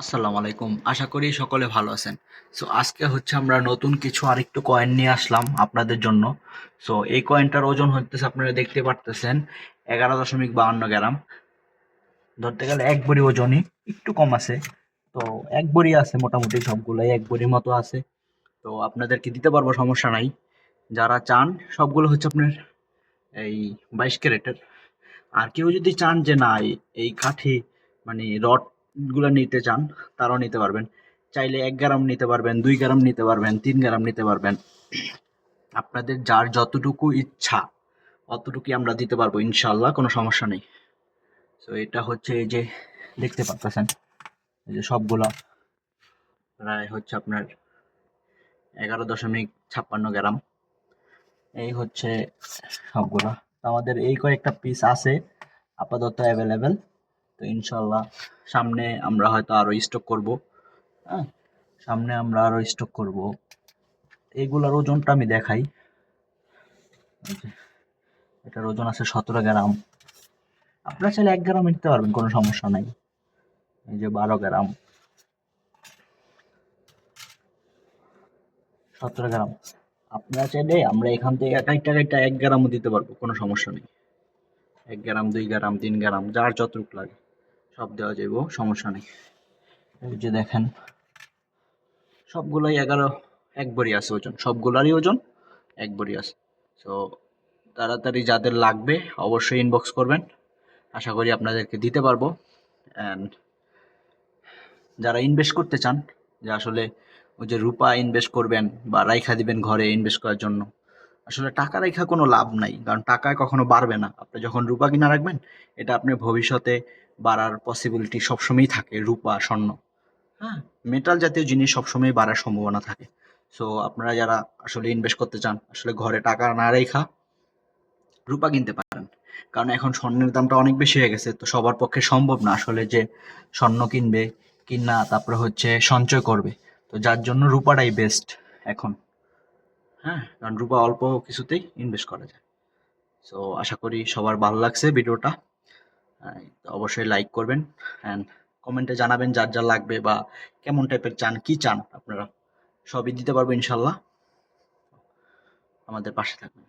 আসসালামু আলাইকুম। আশা করি সকলে ভালো আছেন। সো আজকে হচ্ছে আমরা নতুন কিছু আরেকটু কয়েন নিয়ে আসলাম আপনাদের জন্য। সো এই কয়েনটার ওজন হইতেছে আপনারা দেখতে পারতেছেন 11.52 গ্রাম। ধরতে গেলে এক ভরি ওজনই, একটু কম আছে। তো এক ভরি আছে, মোটামুটি সবগুলাই এক ভরির মতো আছে। তো আপনাদেরকে দিতে পারবো, সমস্যা নাই। যারা চান সবগুলো হচ্ছে আপনার এই 22 ক্যারেটের। আর কেউ যদি চান যে না এই কাঠি মানে রড গুলা নিতে চান, তারাও নিতে পারবেন। চাইলে 1 গ্রাম নিতে পারবেন, 2 গ্রাম নিতে পারবেন, 3 গ্রাম নিতে পারবেন। আপনাদের যার যতটুকু ইচ্ছা অতটুকুই আমরা দিতে পারবো ইনশাল্লাহ, কোনো সমস্যা নেই। তো এটা হচ্ছে এই যে দেখতে পাচ্ছেন, এই যে সবগুলা প্রায় হচ্ছে আপনার 11.56 গ্রাম। এই হচ্ছে সবগুলা। তো আমাদের এই কয়েকটা পিস আছে আপাতত অ্যাভেলেবেল। তো ইনশাল্লাহ সামনে আমরা হয়তো আরো স্টক করব। হ্যাঁ, সামনে আমরা আরো স্টক করব। এইগুলার ওজনটা আমি দেখাই। এই যে এটার ওজন আছে 17 গ্রাম। আপনারা চাইলে 1 গ্রাম নিতে পারবেন, কোনো সমস্যা নাই। এই যে 12 গ্রাম, 17 গ্রাম। আপনারা চাইলে আমরা এখান থেকে কাইটা কাইটা 1 গ্রামও দিতে পারবো, কোনো সমস্যা নেই। 1 গ্রাম, 2 গ্রাম, 3 গ্রাম, যার যতটুকু লাগে সব দেওয়া যাইব, সমস্যা নেই। এই যে দেখেন সবগুলাই 11 এক ভরি আছে ওজন, সবগুলারই ওজন এক ভরি আছে। তো তাড়াতাড়ি যাদের লাগবে অবশ্যই ইনবক্স করবেন, আশা করি আপনাদেরকে দিতে পারবো। অ্যান্ড যারা ইনভেস্ট করতে চান, যে আসলে ওই যে রূপা ইনভেস্ট করবেন বা রাইখা দিবেন ঘরে ইনভেস্ট করার জন্য, আসলে টাকা রাইখা কোনো লাভ নাই, কারণ টাকায় কখনো বাড়বে না। আপনি যখন রূপা কিনা রাখবেন, এটা আপনার ভবিষ্যতে বাড়ার পসিবিলিটি সবসময়ই থাকে। রূপা, স্বর্ণ, হ্যাঁ, মেটাল জাতীয় জিনিস সবসময় বাড়ার সম্ভাবনা থাকে। সো আপনারা যারা আসলে ইনভেস্ট করতে চান, আসলে ঘরে টাকা না রেখা রূপা কিনতে পারেন। কারণ এখন স্বর্ণের দামটা অনেক বেশি হয়ে গেছে, তো সবার পক্ষে সম্ভব না আসলে যে স্বর্ণ কিনবে কিনা তারপরে হচ্ছে সঞ্চয় করবে। তো যার জন্য রূপাটাই বেস্ট এখন। হ্যাঁ, কারণ রূপা অল্প কিছুতেই ইনভেস্ট করা যায়। সো আশা করি সবার ভালো লাগছে ভিডিওটা। তো অবশ্যই লাইক করবেন অ্যান্ড কমেন্টে জানাবেন যার যা লাগবে বা কেমন টাইপের চান, কি চান আপনারা, সবই দিতে পারবো ইনশাল্লাহ। আমাদের পাশে থাকবেন।